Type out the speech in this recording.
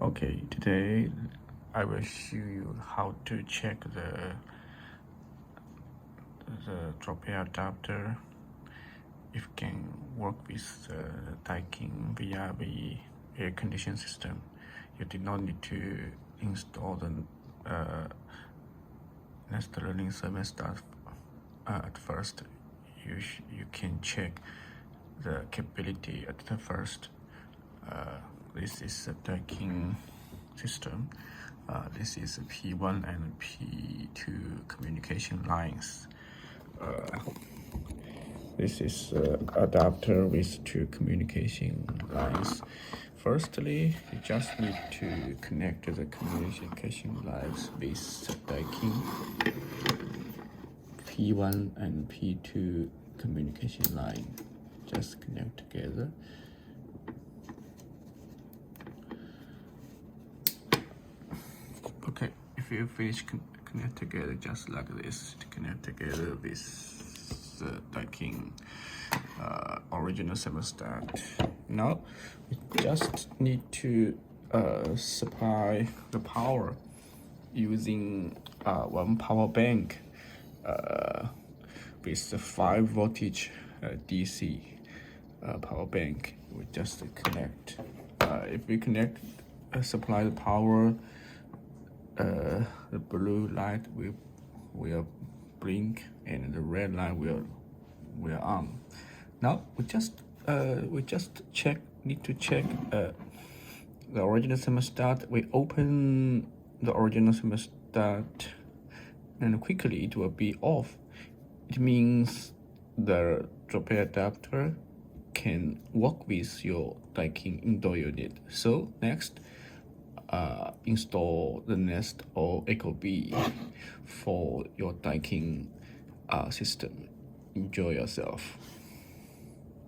Okay, today I will show you how to check the dropair adapter if it can work with the Daikin VRV air conditioning system. You did not need to install the nesthello thermostat at first. You can check the capability at the first. This is the Daikin system. This is P1 and P2 communication lines. This is adapter with two communication lines. Firstly, you just need to connect the communication lines with Daikin P1 and P2 communication line. Just connect together. Okay, if you finish connect together just like this, to connect together with the Daikin original thermostat. Now we just need to supply the power using one power bank with the 5 voltage DC power bank. We just connect. If we connect, supply the power, the blue light will blink and the red light will on. Now we just need to check the original thermostat. We open the original thermostat and quickly it will be off. It means the dropair adapter can work with your Daikin indoor unit. So next, install the Nest or ecobee for your Daikin system. Enjoy yourself.